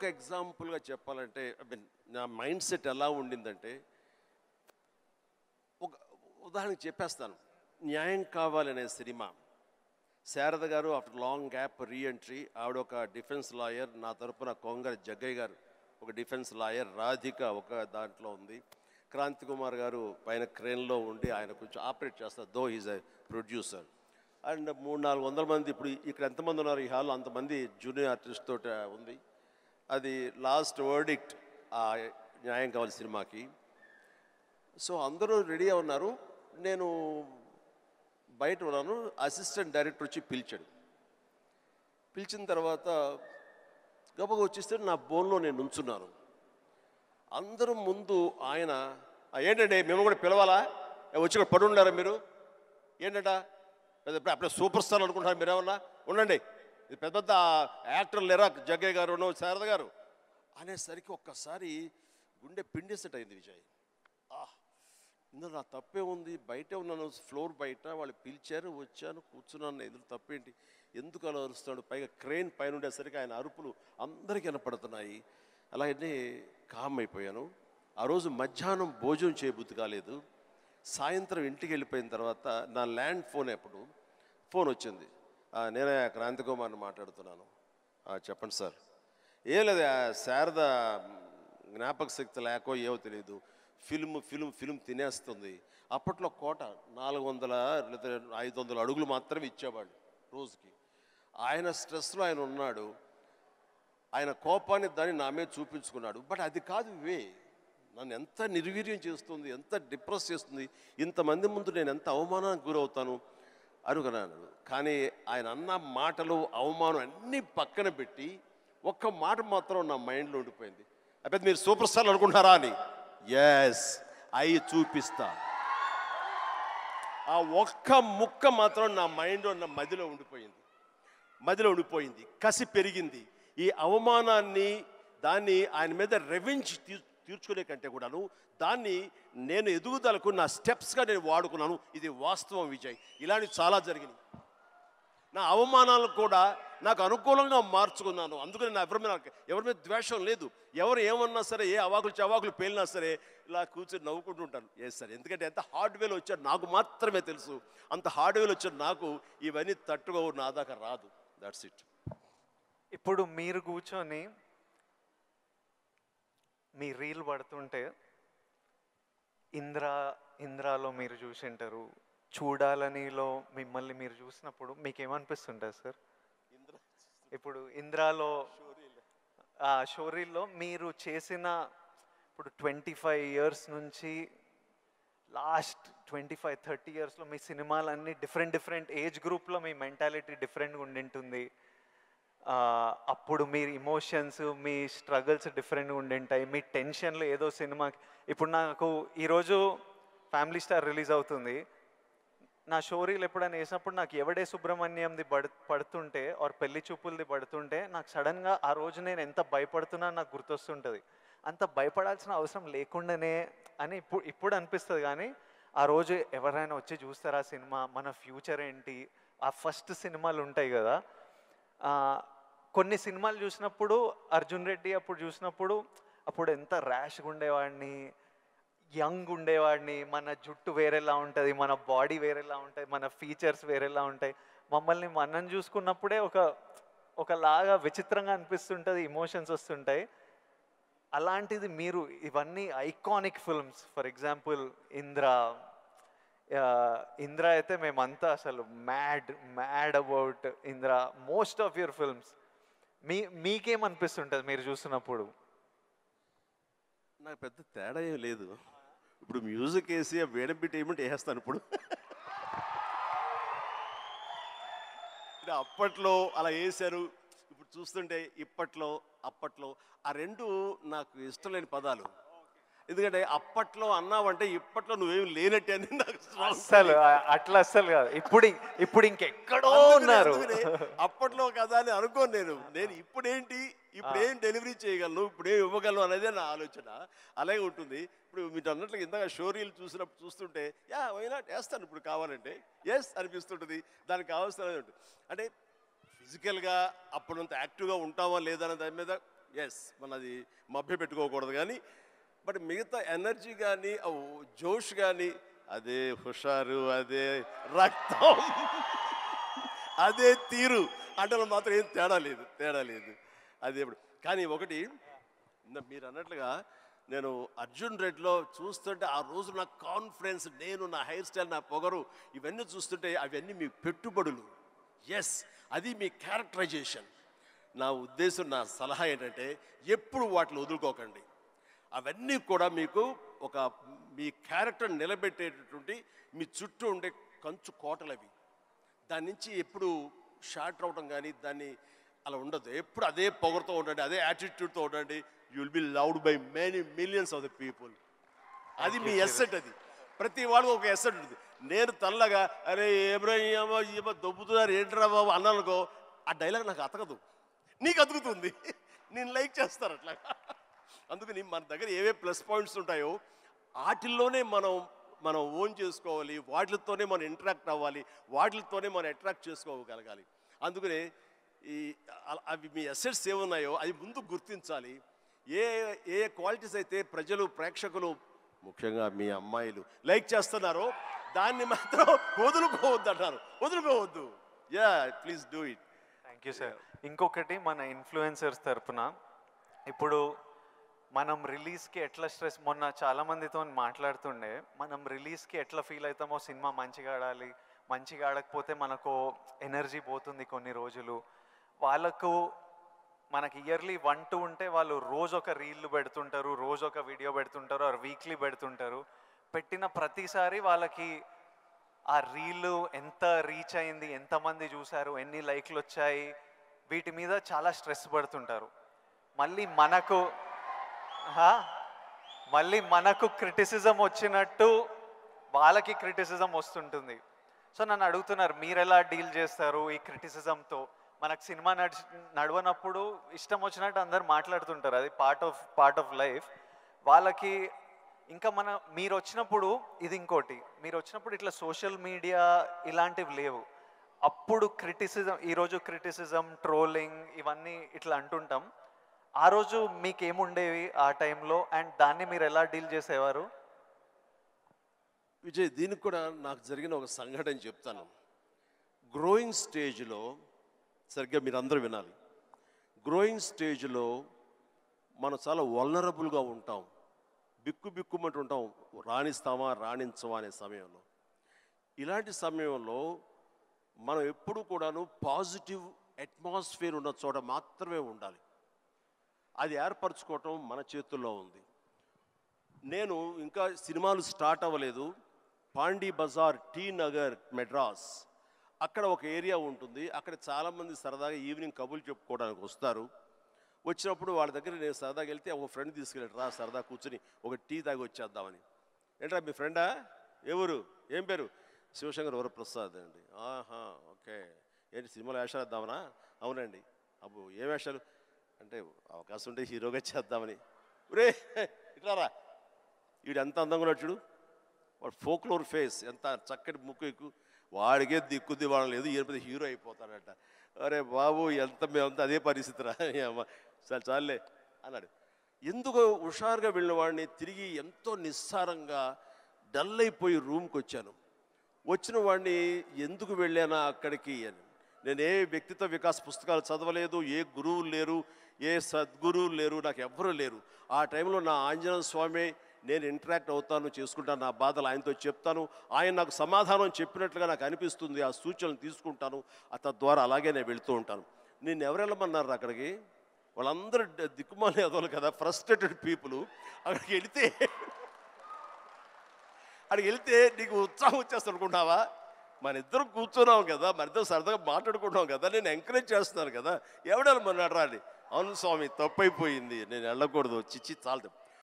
ఒక ఎగ్జాంపుల్గా చెప్పాలంటే ఐ మీన్ నా మైండ్ సెట్ ఎలా ఉండిందంటే, ఒక ఉదాహరణకి చెప్పేస్తాను. న్యాయం కావాలనే సినిమా, శారద గారు ఆఫ్టర్ లాంగ్ గ్యాప్ రీఎంట్రీ, ఆవిడ ఒక డిఫెన్స్ లాయర్, నా తరపున కొంగర జగ్గయ్య గారు ఒక డిఫెన్స్ లాయర్, రాధిక ఒక దాంట్లో ఉంది, క్రాంతి కుమార్ గారు పైన క్రేన్లో ఉండి ఆయన కొంచెం ఆపరేట్ చేస్తారు, though is a producer. And 300-400 మంది, ఇప్పుడు ఇక్కడ ఎంతమంది ఉన్నారు ఈ హాల్లో అంతమంది జూనియర్ ఆర్టిస్ట్ తోటి ఉంది. అది లాస్ట్ వర్డిక్ట్ ఆ న్యాయం కావాలి సినిమాకి. సో అందరూ రెడీగా ఉన్నారు, నేను బయట ఉన్నాను. అసిస్టెంట్ డైరెక్టర్ వచ్చి పిలిచాడు. పిలిచిన తర్వాత గబగ వచ్చేస్తే నా బోన్లో నేను నుంచున్నాను. అందరూ ముందు ఆయన, ఏంటంటే మేము కూడా పిలవాలా, వచ్చి కూడా పడి ఉండారా మీరు, ఏంటంట అప్పుడే సూపర్ స్టార్ అనుకుంటున్నారు మీరేమన్నా, ఉండండి ఇది పెద్ద పెద్ద యాక్టర్లు లేరా, జగ్గయ్య గారు శారద గారు అనేసరికి ఒక్కసారి గుండె పిండేసెట్ అయింది విజయ్. ఇందులో నా తప్పే ఉంది, బయటే ఉన్నాను, ఫ్లోర్ బయట, వాళ్ళు పిలిచారు, వచ్చాను, కూర్చున్నాను, ఎదురు తప్పేంటి, ఎందుకు అలా అరుస్తాడు, పైగా క్రెయిన్ పైన ఉండేసరికి ఆయన అరుపులు అందరికీ వినపడుతున్నాయి. అలాగే కామ్ అయిపోయాను. ఆ రోజు మధ్యాహ్నం భోజనం చేయబుద్ధి కాలేదు. సాయంత్రం ఇంటికి వెళ్ళిపోయిన తర్వాత నా ల్యాండ్ ఫోన్ వచ్చింది. నేనే క్రాంతి కుమార్ని మాట్లాడుతున్నాను. చెప్పండి సార్. ఏం లేదు, శారద జ్ఞాపక శక్తి లేకో ఏవో తెలియదు, ఫిల్మ్ తినేస్తుంది. అప్పట్లో కోట 400 లేదా 500 అడుగులు మాత్రమే ఇచ్చేవాళ్ళు రోజుకి. ఆయన స్ట్రెస్లో ఆయన ఉన్నాడు, ఆయన కోపాన్ని దాన్ని నా మీద చూపించుకున్నాడు. బట్ అది కాదు నన్ను ఎంత నిర్వీర్యం చేస్తుంది, ఎంత డిప్రెస్ చేస్తుంది, ఇంతమంది ముందు నేను ఎంత అవమానానికి గురవుతాను అనుకున్నాను. కానీ ఆయన అన్న మాటలు, అవమానం అన్నీ పక్కన పెట్టి ఒక్క మాట మాత్రం నా మైండ్లో ఉండిపోయింది. అప్పుడు మీరు సూపర్ స్టార్ అనుకుంటున్నారా అని. ఎస్, అవి చూపిస్తా. ఆ ఒక్క ముక్క మాత్రం నా మైండ్లో, నా మదిలో ఉండిపోయింది. కసి పెరిగింది. ఈ అవమానాన్ని, దాన్ని ఆయన మీద రెవెంజ్ తీర్చుకునే కంటే కూడాను దాన్ని నేను ఎదుగుదలకు నా స్టెప్స్గా నేను వాడుకున్నాను. ఇది వాస్తవం విజయ్. ఇలాంటివి చాలా జరిగినాయి. నా అవమానాలను కూడా నాకు అనుకూలంగా మార్చుకున్నాను. అందుకని నా ఎవరి మీద ద్వేషం లేదు. ఎవరు ఏమన్నా సరే, ఏ చవాకులు పేలినా సరే ఇలా కూర్చొని నవ్వుకుంటూ ఉంటాను. సార్, ఎందుకంటే ఎంత హార్డ్వేర్ వచ్చాడు నాకు మాత్రమే తెలుసు. అంత హార్డ్వేర్ వచ్చాడు నాకు ఇవన్నీ తట్టుకో నా దాకా రాదు. That's it. ఇప్పుడు మీరు కూర్చొని మీ రీల్ పడుతుంటే ఇంద్రాలో మీరు చూసింటారు, చూడాలనిలో మిమ్మల్ని మీరు చూసినప్పుడు మీకు ఏమనిపిస్తుంటుంది సార్? ఇప్పుడు ఇంద్రాలో షోరీల్లో మీరు చేసిన, ఇప్పుడు 25 years నుంచి లాస్ట్ 25-30 yearsలో మీ సినిమాలన్నీ డిఫరెంట్ ఏజ్ గ్రూప్లో మీ మెంటాలిటీ డిఫరెంట్గా ఉండింటుంది. అప్పుడు మీ ఇమోషన్స్, మీ స్ట్రగుల్స్ డిఫరెంట్గా ఉండింటాయి. మీ టెన్షన్లు ఏదో సినిమాకి, ఇప్పుడు నాకు ఈరోజు ఫ్యామిలీ స్టార్ రిలీజ్ అవుతుంది, నా షోరీలు ఎప్పుడైనా వేసినప్పుడు నాకు ఎవడే సుబ్రహ్మణ్యంది పడుతుంటే ఆర్ పెళ్లి చూపులది పడుతుంటే నాకు సడన్గా ఆ రోజు నేను ఎంత భయపడుతున్నా నాకు గుర్తొస్తుంటుంది. అంత భయపడాల్సిన అవసరం లేకుండానే అని ఇప్పుడు అనిపిస్తుంది. కానీ ఆ రోజు ఎవరైనా వచ్చి చూస్తారా సినిమా, మన ఫ్యూచర్ ఏంటి, ఆ ఫస్ట్ సినిమాలు ఉంటాయి కదా. కొన్ని సినిమాలు చూసినప్పుడు అర్జున్ రెడ్డి అప్పుడు చూసినప్పుడు అప్పుడు ఎంత ర్యాష్గా ఉండేవాడిని, యంగ్ ఉండేవాడిని, మన జుట్టు వేరేలా ఉంటుంది, మన బాడీ వేరేలా ఉంటుంది, మన ఫీచర్స్ వేరేలా ఉంటాయి. మనం చూసుకున్నప్పుడే ఒకలాగా విచిత్రంగా అనిపిస్తుంటుంది, ఇమోషన్స్ వస్తుంటాయి. అలాంటిది మీరు ఇవన్నీ iconic films, for example Indra అయితే మేమంతా అసలు mad about Indra. Most of your films మీకేమనిపిస్తుంటుంది మీరు చూసినప్పుడు? నాకు పెద్ద తేడా ఏం లేదు. ఇప్పుడు మ్యూజిక్ వేసి వేడం బిట్ ఏమంటే వేస్తాను. ఇప్పుడు అప్పట్లో అలా వేశారు, ఇప్పుడు చూస్తుంటే ఇప్పట్లో అప్పట్లో ఆ రెండు నాకు ఇష్టం లేని పదాలు. ఎందుకంటే అప్పట్లో అన్నావంటే ఇప్పట్లో నువ్వేమి లేనట్టే అని నాకు అస్సలు అస్సలు కాదు. ఇప్పుడు ఇంకెక్కడో ఉన్నారు. అప్పట్లో కదా అని అనుకోను నేను ఇప్పుడేంటి, ఇప్పుడేం డెలివరీ చేయగలను, ఇప్పుడేం ఇవ్వగలను అనేది నా ఆలోచన. అలాగే ఉంటుంది. ఇప్పుడు మీరు అన్నట్లు ఇందాక షోరీలు చూస్తుంటే వైనా వేస్తాను ఇప్పుడు కావాలంటే అనిపిస్తుంటుంది. దానికి కావాల్సిన అంటే ఫిజికల్గా అప్పుడంత యాక్టివ్గా ఉంటావా లేదా అనే దాని మీద ఎస్ మనది మభ్య పెట్టుకోకూడదు కానీ బట్ మిగతా ఎనర్జీ కానీ జోష్ కానీ అదే హుషారు, అదే రక్తం, అదే తీరు అంటే మాత్రం ఏం తేడా లేదు అది ఎప్పుడు. కానీ ఒకటి మీరు అన్నట్లుగా నేను అర్జున్ రెడ్డిలో చూస్తుంటే ఆ రోజు నా కాన్ఫిడెన్స్, నేను నా హెయిర్ స్టైల్, నా పొగరు ఇవన్నీ చూస్తుంటే అవన్నీ మీ పెట్టుబడులు. ఎస్, అది మీ క్యారెక్టరైజేషన్. నా ఉద్దేశం, నా సలహా ఏంటంటే ఎప్పుడు వాటిని వదులుకోకండి. అవన్నీ కూడా మీకు ఒక మీ క్యారెక్టర్ నిలబెట్టేటటువంటి మీ చుట్టూ ఉండే కంచు కోటలు అవి. దాని నుంచి ఎప్పుడు షార్ట్ అవడం కానీ దాన్ని అలా ఉండదు. ఎప్పుడు అదే పొగరుతో ఉండండి, అదే యాటిట్యూడ్తో ఉండండి. You will be loved by many millions of the people. అది మీ ఎస్సెట్. అది ప్రతి వాళ్ళకి ఒక ఎస్సెట్ ఉంటుంది. నేను తల్లగా అరే ఏమో దొబ్బుతున్నారు ఏంట్రా బాబు అన్నానుకో, ఆ డైలాగ్ నాకు అతకదు, నీకు అతుకుతుంది, నేను లైక్ చేస్తాను అట్లా. అందుకని మన దగ్గర ఏవే ప్లస్ పాయింట్స్ ఉంటాయో వాటిల్లోనే మనం ఓన్ చేసుకోవాలి, వాటితోనే మనం ఇంటరాక్ట్ అవ్వాలి, వాటితోనే మనం అట్రాక్ట్ చేసుకోగలగాలి. అందుకనే అవి మీ అసెట్స్ ఏమున్నాయో అవి ముందు గుర్తించాలి. ఏ క్వాలిటీస్ అయితే ప్రజలు, ప్రేక్షకులు, ముఖ్యంగా మీ అమ్మాయిలు లైక్ చేస్తున్నారో దాన్ని మాత్రం వదులుకోవద్దు. Yeah, please do it. Thank you sir. ఇంకొకటి, మన ఇన్ఫ్లుయెన్సర్స్ తరపున ఇప్పుడు మనం రిలీజ్కి ఎట్లా స్ట్రెస్, మొన్న చాలామందితో మాట్లాడుతుండే, మనం రిలీజ్కి ఎట్లా ఫీల్ అవుతామో, సినిమా మంచిగా ఆడాలి, మంచిగా ఆడకపోతే మనకు ఎనర్జీ పోతుంది కొన్ని రోజులు. వాళ్ళకు మనకి ఇయర్లీ 1-2 ఉంటే వాళ్ళు రోజు ఒక రీల్ పెడుతుంటారు, రోజు ఒక వీడియో పెడుతుంటారు, ఆర్ వీక్లీ పెడుతుంటారు. పెట్టిన ప్రతిసారి వాళ్ళకి ఆ రీల్ ఎంత రీచ్ అయింది, ఎంతమంది చూశారు, ఎన్ని లైక్లు వచ్చాయి, వీటి మీద చాలా స్ట్రెస్ పడుతుంటారు. మళ్ళీ మనకు క్రిటిసిజం వచ్చినట్టు వాళ్ళకి క్రిటిసిజం వస్తుంటుంది. సో నన్ను అడుగుతున్నారు, మీరు ఎలా డీల్ చేస్తారు ఈ క్రిటిసిజంతో? మనకు సినిమా నడవనప్పుడు ఇష్టం వచ్చినట్టు అందరు మాట్లాడుతుంటారు, అది పార్ట్ ఆఫ్ లైఫ్. వాళ్ళకి ఇంకా మీరు వచ్చినప్పుడు, ఇది ఇంకోటి, మీరు వచ్చినప్పుడు ఇట్లా సోషల్ మీడియా ఇలాంటివి లేవు. అప్పుడు ఈరోజు క్రిటిసిజం, ట్రోలింగ్ ఇవన్నీ ఇట్లా అంటుంటాం. ఆ రోజు మీకేముండేవి ఆ టైంలో, అండ్ దాన్ని మీరు ఎలా డీల్ చేసేవారు? విజయ్, దీనికి కూడా నాకు జరిగిన ఒక సంఘటన చెప్తాను. గ్రోయింగ్ స్టేజ్లో, సరిగ్గా మీరు అందరూ వినాలి, గ్రోయింగ్ స్టేజ్లో మనం చాలా వల్నరబుల్గా ఉంటాం, బిక్కుమంటూ ఉంటాం, రాణించమా అనే సమయంలో. ఇలాంటి సమయంలో మనం ఎప్పుడు కూడాను పాజిటివ్ అట్మాస్ఫియర్ ఉన్న చోట మాత్రమే ఉండాలి. అది ఏర్పరచుకోవటం మన చేతుల్లో ఉంది. నేను ఇంకా సినిమాలు స్టార్ట్ అవ్వలేదు, పాండీ బజార్, టీ నగర్, మెడ్రాస్, అక్కడ ఒక ఏరియా ఉంటుంది. అక్కడ చాలామంది సరదాగా ఈవినింగ్ కబుర్లు చెప్పుకోవడానికి వస్తారు. వచ్చినప్పుడు వాళ్ళ దగ్గర నేను సరదాగా వెళ్తే ఒక ఫ్రెండ్ తీసుకెళ్ళాడు, రా సరదా కూర్చొని ఒక టీ తాగి వచ్చేద్దామని. ఏంట్రా మీ ఫ్రెండా, ఎవరు, ఏం పేరు? శివశంకర్ వరప్రసాద్ అండి. ఆహా, ఓకే, ఏంటి సినిమాలో వేషాలు వేద్దామనా? అవునండి. అబ్బో, ఏ వేషాలు అంటే అవకాశం ఉంటే హీరోగా చేద్దామని. రే ఇట్లారా, వీడు ఎంత అందంగా ఉన్నాడు చూడు, వాడు ఫోక్లోర్ ఫేస్, ఎంత చక్కటి ముక్కు, వాడికే దిక్కుదివాడం లేదు, ఈయన హీరో అయిపోతాడట. అరే బాబు, మేమంతా అదే పరిస్థితిరా, చాలే అన్నాడు. ఎందుకు హుషారుగా వెళ్ళిన వాడిని తిరిగి ఎంతో నిస్సారంగా డల్ అయిపోయి రూమ్కి వచ్చాను. వచ్చిన వాడిని ఎందుకు వెళ్ళానా అక్కడికి అని, నేను ఏ వ్యక్తిత్వ వికాస్ పుస్తకాలు చదవలేదు, ఏ గురువులు లేరు, ఏ సద్గురువులు లేరు, నాకు ఎవ్వరూ లేరు. ఆ టైంలో నా ఆంజనేయ స్వామి నేను ఇంటరాక్ట్ అవుతాను, చేసుకుంటాను, నా బాధలు ఆయనతో చెప్తాను, ఆయన నాకు సమాధానం చెప్పినట్లుగా నాకు అనిపిస్తుంది, ఆ సూచనలు తీసుకుంటాను, తద్వారా అలాగే నేను వెళుతూ ఉంటాను. నేను ఎవరు వెళ్ళమన్నారు అక్కడికి? వాళ్ళందరూ దిక్కుమాలి అదోలు కదా, ఫ్రస్ట్రేటెడ్ పీపుల్. అక్కడికి వెళితే నీకు ఉత్సాహం వచ్చేస్తాను అనుకుంటావా? మన ఇద్దరం కూర్చున్నాం కదా, మన ఇద్దరం సరదాగా మాట్లాడుకుంటాం కదా, నేను ఎంకరేజ్ చేస్తున్నాను కదా, ఎవడెళ్ళమన్నాడు రా అని. అవును స్వామి, తప్పైపోయింది, నేను వెళ్ళకూడదు, చిచ్చి చాలు.